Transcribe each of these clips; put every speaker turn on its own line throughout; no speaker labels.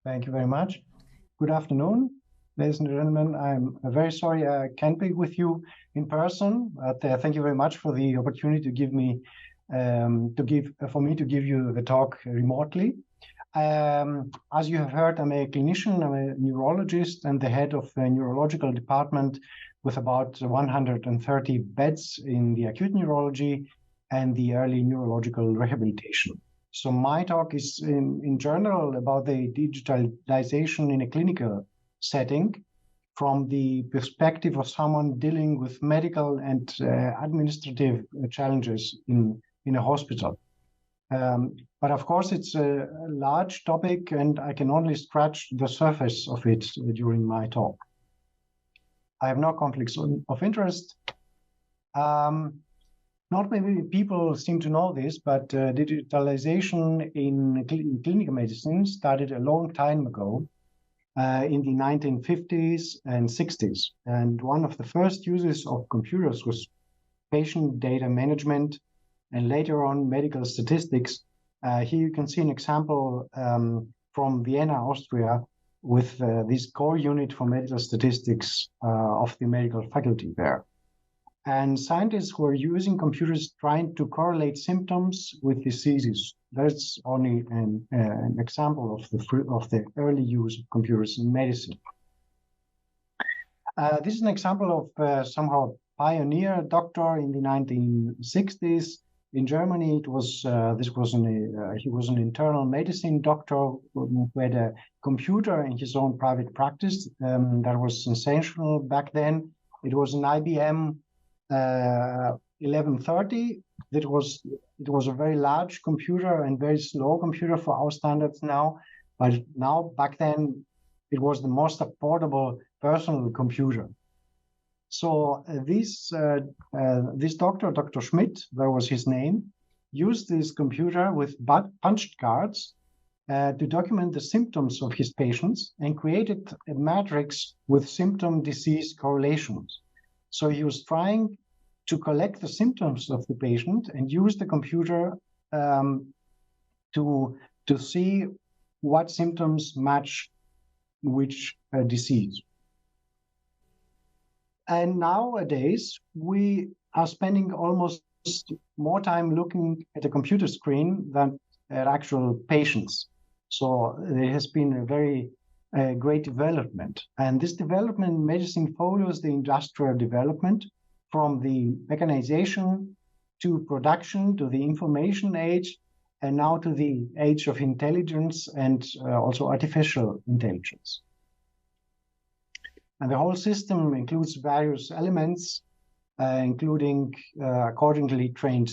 Thank you very much. Good afternoon, ladies and gentlemen. I'm very sorry I can't be with you in person, but thank you very much for the opportunity to give me to give you the talk remotely. As you have heard, I'm a clinician, I'm a neurologist, and the head of a neurological department with about 130 beds in the acute neurology and the early neurological rehabilitation. So my talk is in general about the digitalization in a clinical setting from the perspective of someone dealing with medical and administrative challenges in a hospital. But of course, it's a large topic and I can only scratch the surface of it during my talk. I have no conflicts of interest. Not many people seem to know this, but digitalization in clinical medicine started a long time ago in the 1950s and 60s. And one of the first uses of computers was patient data management and later on medical statistics. Here you can see an example from Vienna, Austria, with this core unit for medical statistics of the medical faculty there. And scientists were using computers trying to correlate symptoms with diseases. That's only an example of the early use of computers in medicine. This is an example of somehow pioneer doctor in the 1960s. In Germany, he was an internal medicine doctor who had a computer in his own private practice. That was sensational back then. It was an IBM 1130. It was a very large computer and very slow computer for our standards now, but now back then it was the most affordable personal computer. So this doctor, Dr. Schmidt, that was his name, used this computer with punched cards to document the symptoms of his patients and created a matrix with symptom-disease correlations. So he was trying to collect the symptoms of the patient and use the computer to see what symptoms match which disease. And nowadays, we are spending almost more time looking at a computer screen than at actual patients. So there has been a very great development. And this development in medicine follows the industrial development from the mechanization to production to the information age, and now to the age of intelligence and also artificial intelligence. And the whole system includes various elements, including accordingly trained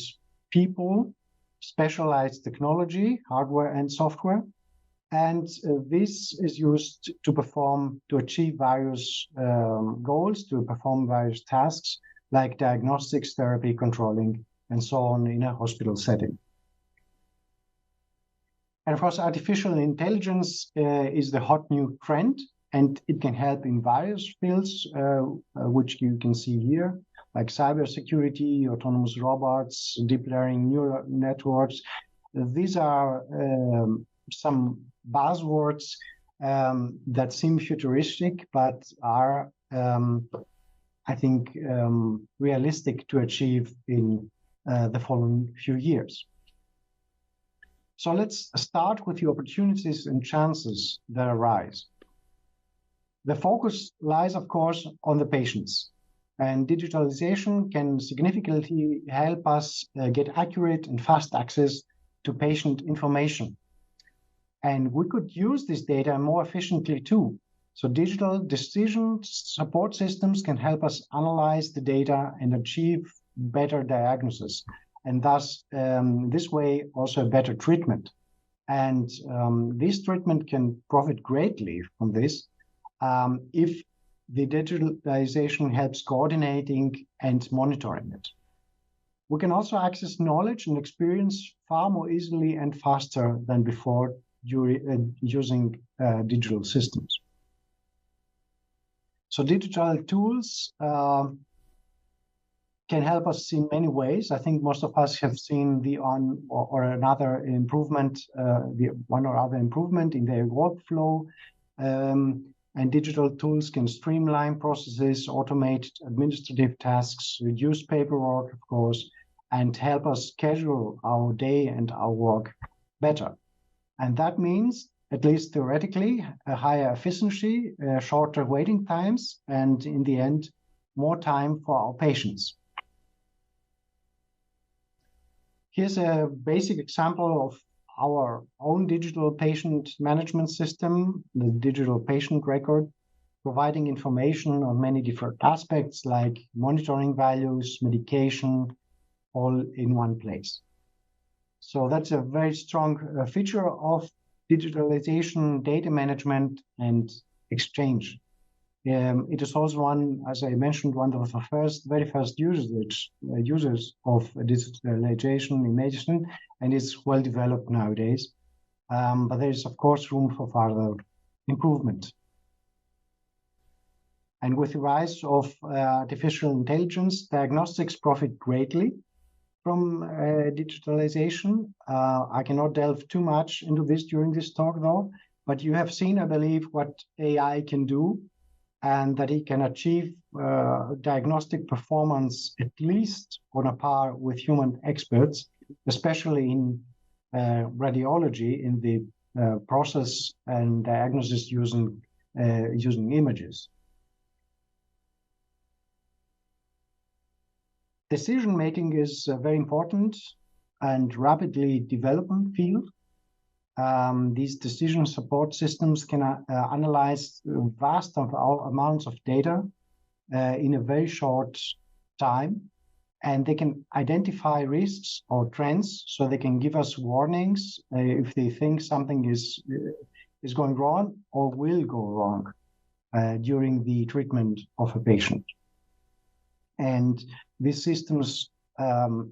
people, specialized technology, hardware and software. And this is used to achieve various goals, to perform various tasks like diagnostics, therapy, controlling, and so on in a hospital setting. And of course, artificial intelligence is the hot new trend, and it can help in various fields, which you can see here, like cybersecurity, autonomous robots, deep learning neural networks. These are some buzzwords that seem futuristic, but are, I think, realistic to achieve in the following few years. So let's start with the opportunities and chances that arise. The focus lies, of course, on the patients, and digitalization can significantly help us get accurate and fast access to patient information. And we could use this data more efficiently too. So digital decision support systems can help us analyze the data and achieve better diagnosis, and thus this way also a better treatment. And this treatment can profit greatly from this if the digitalization helps coordinating and monitoring it. We can also access knowledge and experience far more easily and faster than before using digital systems. So digital tools can help us in many ways. I think most of us have seen the one or other improvement in their workflow. And digital tools can streamline processes, automate administrative tasks, reduce paperwork, of course, and help us schedule our day and our work better. And that means, at least theoretically, a higher efficiency, shorter waiting times, and in the end, more time for our patients. Here's a basic example of our own digital patient management system, the digital patient record, providing information on many different aspects like monitoring values, medication, all in one place. So that's a very strong feature of digitalization, data management, and exchange. It is also one, as I mentioned, one of the very first users of digitalization in medicine, and it's well developed nowadays. But there is, of course, room for further improvement. And with the rise of artificial intelligence, diagnostics profit greatly from digitalization. I cannot delve too much into this during this talk, though, but you have seen, I believe, what AI can do, and that it can achieve diagnostic performance at least on a par with human experts, especially in radiology, in the process and diagnosis using images. Decision-making is a very important and rapidly developing field. These decision support systems can analyze vast amounts of data in a very short time, and they can identify risks or trends, so they can give us warnings if they think something is going wrong or will go wrong during the treatment of a patient. And these systems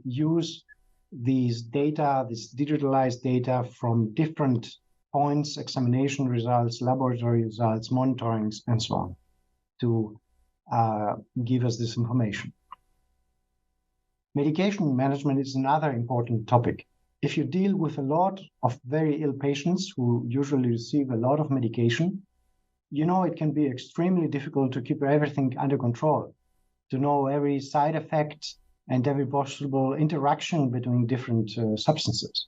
use these data, this digitalized data from different points, examination results, laboratory results, monitorings, and so on, to give us this information. Medication management is another important topic. If you deal with a lot of very ill patients who usually receive a lot of medication, you know it can be extremely difficult to keep everything under control, to know every side effect and every possible interaction between different substances.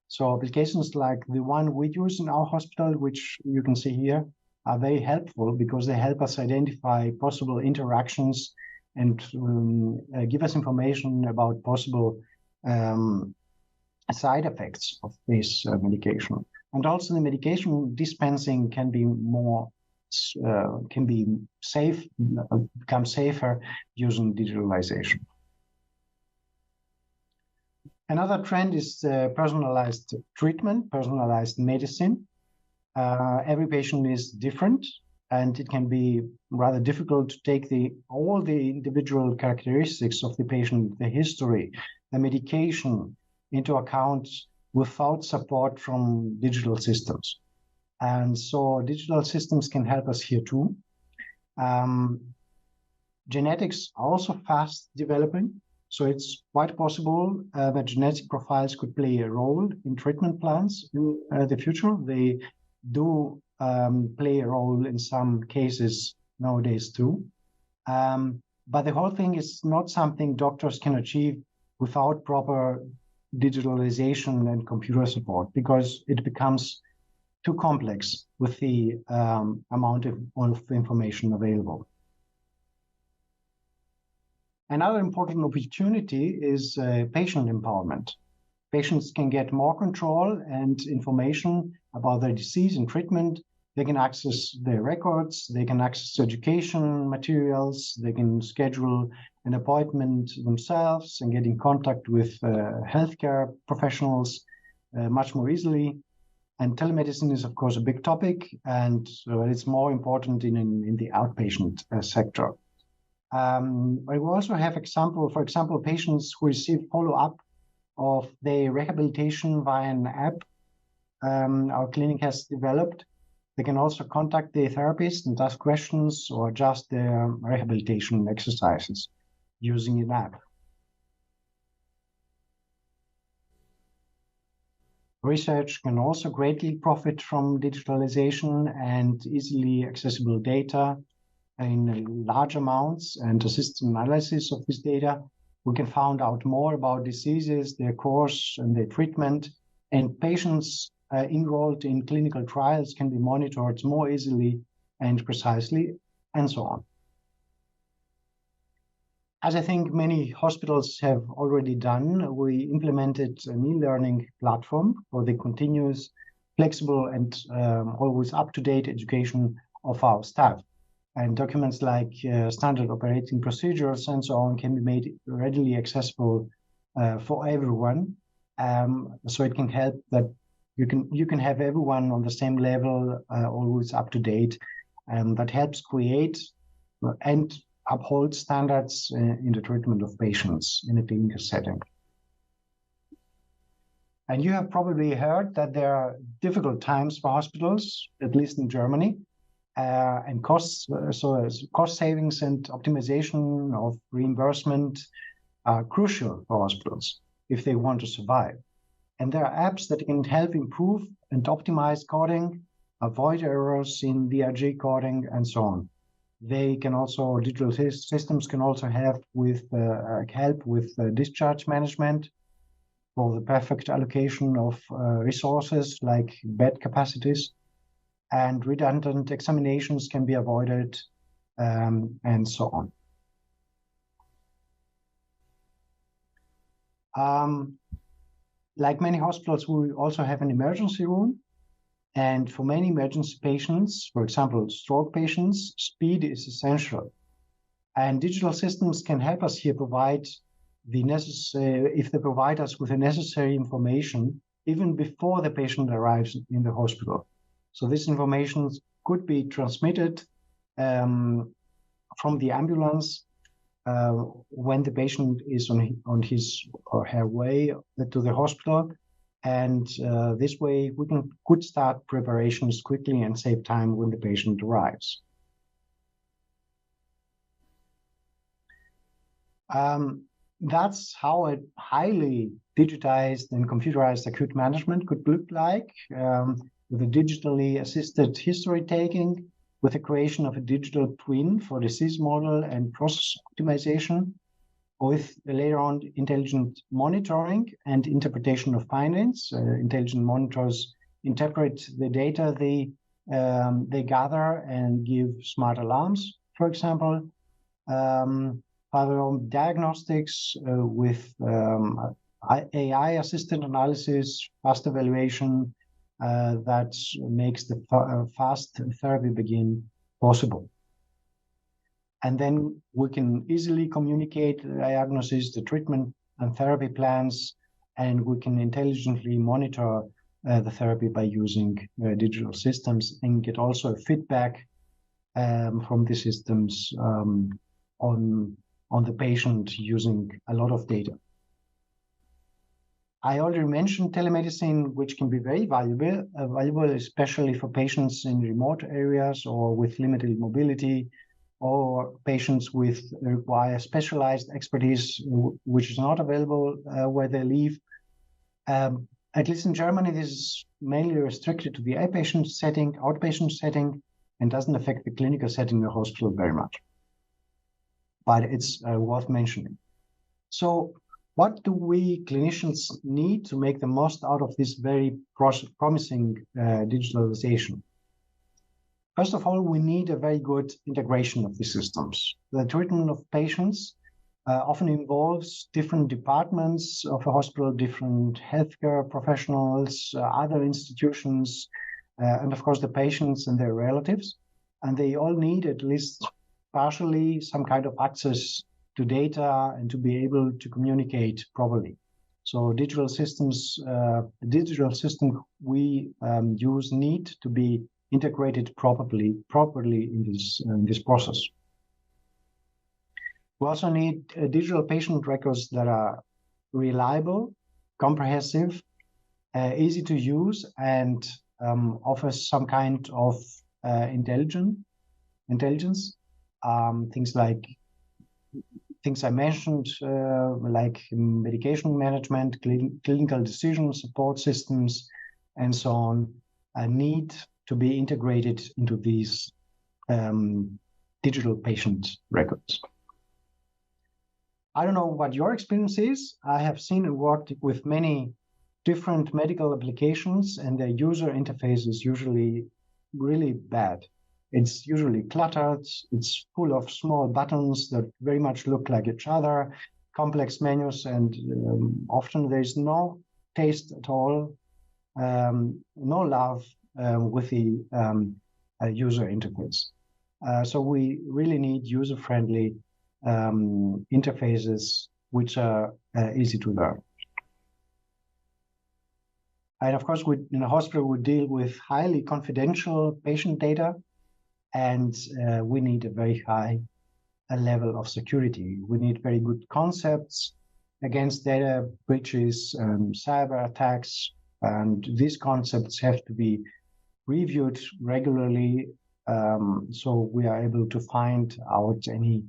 So applications like the one we use in our hospital, which you can see here, are very helpful because they help us identify possible interactions and give us information about possible side effects of this medication. And also the medication dispensing can be become safer using digitalization. Another trend is personalized treatment, personalized medicine. Every patient is different, and it can be rather difficult to take all the individual characteristics of the patient, the history, the medication into account without support from digital systems. And so digital systems can help us here too. Genetics are also fast developing. So it's quite possible that genetic profiles could play a role in treatment plans in the future. They do play a role in some cases nowadays too. But the whole thing is not something doctors can achieve without proper digitalization and computer support, because it becomes too complex with the amount of information available. Another important opportunity is patient empowerment. Patients can get more control and information about their disease and treatment. They can access their records, they can access education materials, they can schedule an appointment themselves and get in contact with healthcare professionals much more easily. And telemedicine is, of course, a big topic, and it's more important in the outpatient sector. We also have for example, patients who receive follow-up of their rehabilitation via an app our clinic has developed. They can also contact the therapist and ask questions or adjust their rehabilitation exercises using an app. Research can also greatly profit from digitalization and easily accessible data in large amounts and a system analysis of this data. We can find out more about diseases, their course and their treatment, and patients enrolled in clinical trials can be monitored more easily and precisely, and so on. As I think many hospitals have already done, we implemented an e-learning platform for the continuous, flexible, and always up-to-date education of our staff. And documents like standard operating procedures and so on can be made readily accessible for everyone. So it can help that you can have everyone on the same level, always up to date. That helps create and uphold standards in the treatment of patients in a clinical setting. And you have probably heard that there are difficult times for hospitals, at least in Germany, and cost savings and optimization of reimbursement are crucial for hospitals if they want to survive. And there are apps that can help improve and optimize coding, avoid errors in DRG coding, and so on. They can also, digital systems can also help with discharge management for the perfect allocation of resources like bed capacities, and redundant examinations can be avoided, and so on. Like many hospitals, we also have an emergency room. And for many emergency patients, for example, stroke patients, speed is essential. And digital systems can help us here provide the necessary, if they provide us with the necessary information, even before the patient arrives in the hospital. So this information could be transmitted from the ambulance when the patient is on his or her way to the hospital. And this way we could start preparations quickly and save time when the patient arrives. That's how a highly digitized and computerized acute management could look like, with a digitally assisted history taking, with the creation of a digital twin for disease model and process optimization, with later on intelligent monitoring and interpretation of findings. Intelligent monitors interpret the data they gather and give smart alarms, for example. Further on, diagnostics with AI-assisted analysis, fast evaluation that makes the fast therapy begin possible. And then we can easily communicate the diagnosis, the treatment and therapy plans, and we can intelligently monitor the therapy by using digital systems and get also feedback from the systems on the patient using a lot of data. I already mentioned telemedicine, which can be very valuable, especially for patients in remote areas or with limited mobility, or patients with require specialized expertise, which is not available where they live. At least in Germany, this is mainly restricted to the outpatient setting, and doesn't affect the clinical setting in the hospital very much. But it's worth mentioning. So what do we clinicians need to make the most out of this very promising digitalization? First of all, we need a very good integration of the systems. The treatment of patients often involves different departments of a hospital, different healthcare professionals, other institutions, and of course the patients and their relatives. And they all need at least partially some kind of access to data and to be able to communicate properly. So digital systems, the digital system we use need to be integrated properly in this process. We also need digital patient records that are reliable, comprehensive, easy to use, and offer some kind of intelligence. Things I mentioned, like medication management, clinical decision support systems, and so on, need to be integrated into these digital patient records. I don't know what your experience is. I have seen and worked with many different medical applications, and their user interface is usually really bad. It's usually cluttered. It's full of small buttons that very much look like each other, complex menus, and often there's no taste at all, no love with the user interface. So we really need user-friendly interfaces which are easy to learn. And of course, in a hospital, we deal with highly confidential patient data, and we need a very high level of security. We need very good concepts against data breaches, cyber attacks, and these concepts have to be reviewed regularly, so we are able to find out any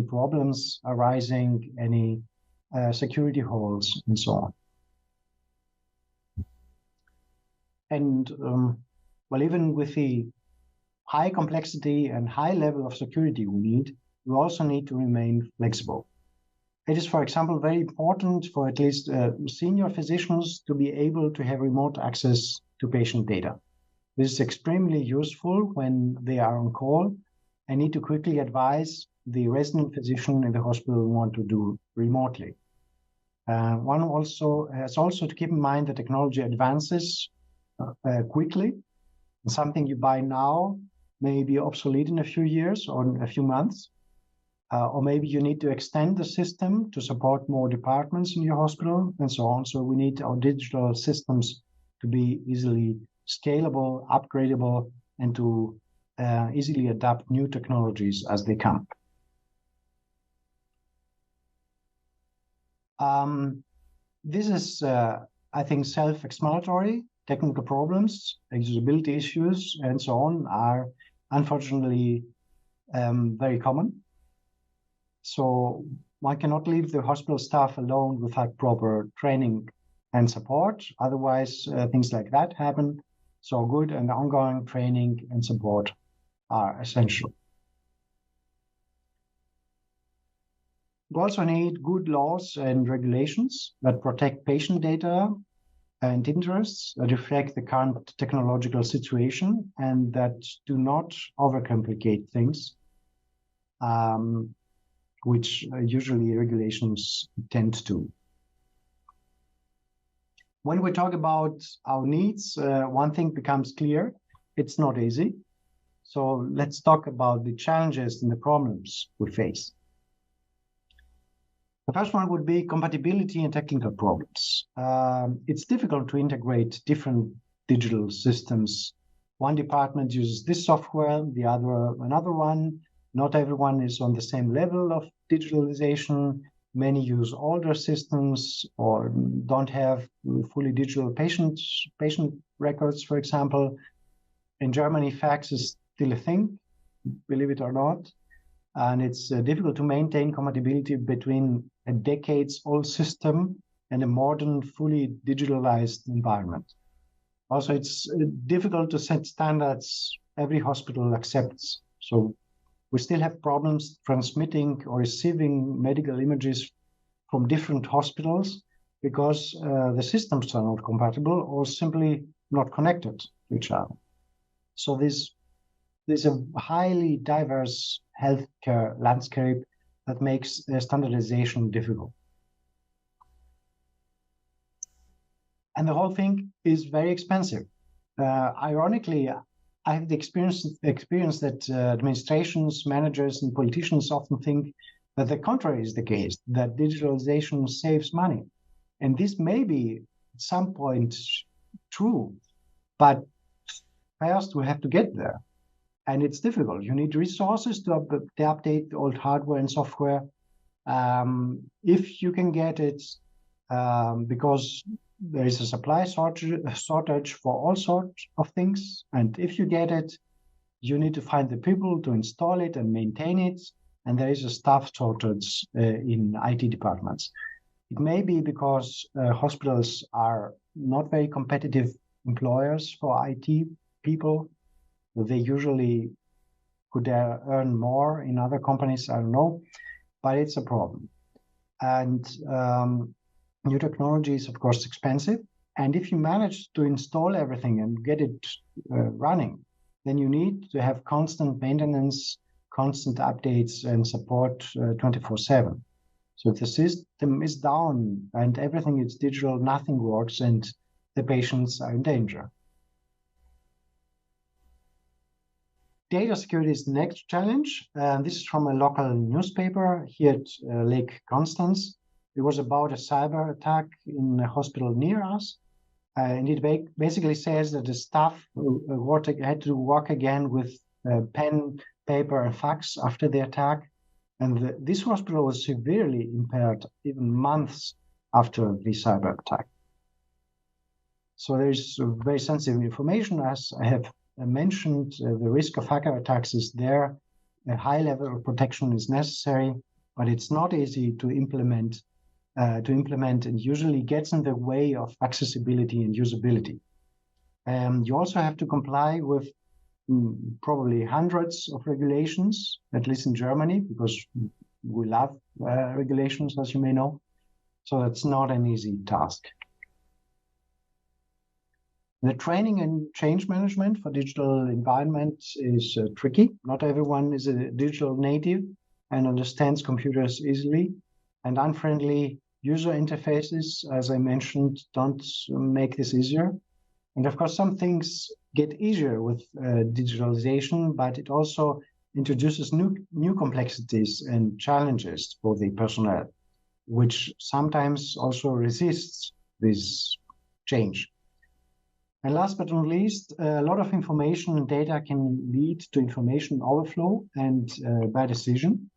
problems arising, any security holes, and so on. And well, even with the high complexity and high level of security we also need to remain flexible. It is, for example, very important for at least senior physicians to be able to have remote access to patient data. This is extremely useful when they are on call and need to quickly advise the resident physician in the hospital want to do remotely. One also has to keep in mind that technology advances quickly. Something you buy now may be obsolete in a few years or in a few months, or maybe you need to extend the system to support more departments in your hospital and so on. So we need our digital systems to be easily scalable, upgradable, and to easily adapt new technologies as they come. This is, I think, self-explanatory. Technical problems, accessibility issues, and so on are unfortunately very common. So one cannot leave the hospital staff alone without proper training and support. Otherwise, things like that happen. So good and ongoing training and support are essential. We also need good laws and regulations that protect patient data and interests, that reflect the current technological situation and that do not overcomplicate things, which usually regulations tend to. When we talk about our needs, one thing becomes clear: it's not easy. So let's talk about the challenges and the problems we face. The first one would be compatibility and technical problems. It's difficult to integrate different digital systems. One department uses this software, the other another one. Not everyone is on the same level of digitalization. Many use older systems or don't have fully digital patient records, for example. In Germany, fax is still a thing, believe it or not. And it's difficult to maintain compatibility between a decades-old system and a modern, fully digitalized environment. Also, it's difficult to set standards every hospital accepts. So we still have problems transmitting or receiving medical images from different hospitals because the systems are not compatible or simply not connected to each other. So there's a highly diverse healthcare landscape that makes standardization difficult. And the whole thing is very expensive. Ironically, I have the experience that administrations, managers, and politicians often think that the contrary is the case, that digitalization saves money. And this may be at some point true, but first we have to get there. And it's difficult. You need resources to update the old hardware and software. If you can get it, because there is a supply shortage for all sorts of things. And if you get it, you need to find the people to install it and maintain it. And there is a staff shortage in IT departments. It may be because hospitals are not very competitive employers for IT people. They usually could earn more in other companies, I don't know, but it's a problem. And new technology is, of course, expensive. And if you manage to install everything and get it running, then you need to have constant maintenance, constant updates, and support 24/7. So if the system is down and everything is digital, nothing works, and the patients are in danger. Data security is the next challenge. This is from a local newspaper here at Lake Constance. It was about a cyber attack in a hospital near us. And it basically says that the staff had to work again with pen, paper, and fax after the attack. And this hospital was severely impaired even months after the cyber attack. So there's very sensitive information, as I have mentioned. The risk of hacker attacks is there. A high level of protection is necessary, but it's not easy to implement and usually gets in the way of accessibility and usability. You also have to comply with probably hundreds of regulations, at least in Germany, because we love regulations, as you may know. So it's not an easy task. The training and change management for digital environment is tricky. Not everyone is a digital native and understands computers easily, and unfriendly user interfaces, as I mentioned, don't make this easier. And of course, some things get easier with digitalization, but it also introduces new complexities and challenges for the personnel, which sometimes also resists this change. And last but not least, a lot of information and data can lead to information overflow and bad decision.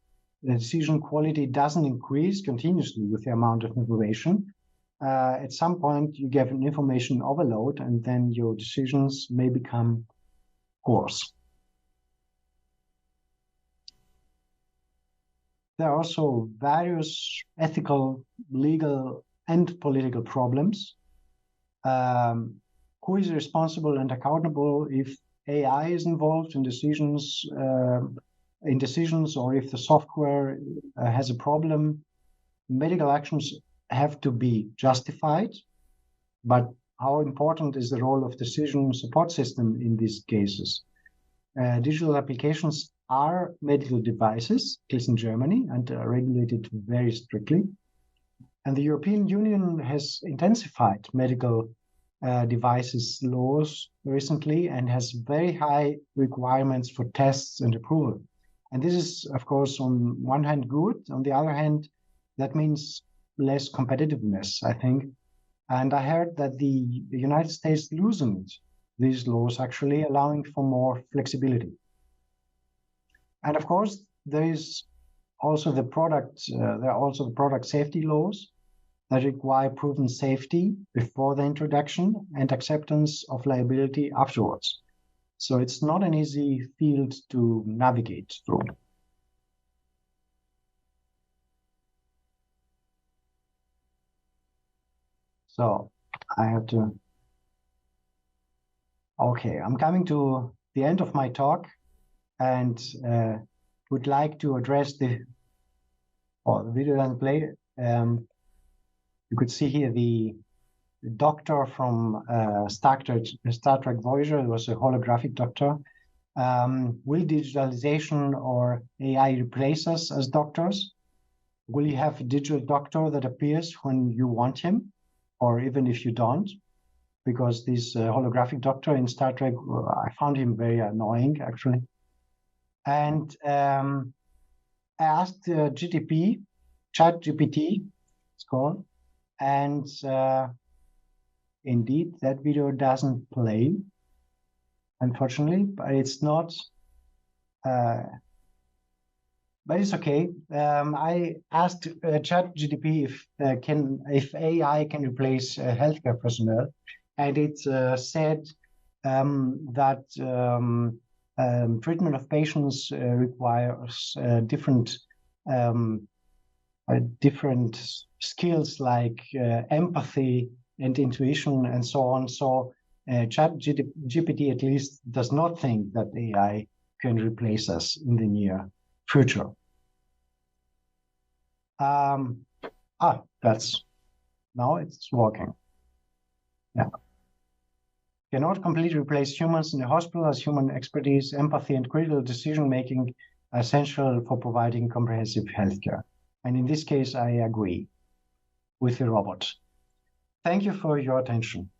The decision quality doesn't increase continuously with the amount of information. At some point, you get an information overload, and then your decisions may become coarse. There are also various ethical, legal, and political problems. Who is responsible and accountable if AI is involved in decisions, or if the software has a problem? Medical actions have to be justified, but how important is the role of decision support system in these cases? Digital applications are medical devices, at least in Germany, and are regulated very strictly. And the European Union has intensified medical devices laws recently and has very high requirements for tests and approval. And this is, of course, on one hand good. On the other hand, that means less competitiveness, I think. And I heard that the United States loosened these laws, actually allowing for more flexibility. And of course, there are also the product safety laws that require proven safety before the introduction and acceptance of liability afterwards. So it's not an easy field to navigate through. So I have to, okay, I'm coming to the end of my talk and would like to address the video doesn't play. You could see here the doctor from Star Trek Voyager. It was a holographic doctor. Will digitalization or AI replace us as doctors? Will you have a digital doctor that appears when you want him, or even if you don't? Because this holographic doctor in Star Trek, I found him very annoying, actually. And I asked ChatGPT, it's called, and indeed, that video doesn't play, unfortunately, but it's not, but it's okay. I asked ChatGPT if AI can replace healthcare personnel, and it said that treatment of patients requires different different skills like empathy and intuition and so on. So ChatGPT at least does not think that AI can replace us in the near future. That's now it's working. Yeah. Cannot completely replace humans in the hospital, as human expertise, empathy, and critical decision-making are essential for providing comprehensive healthcare. And in this case, I agree with the robot. Thank you for your attention.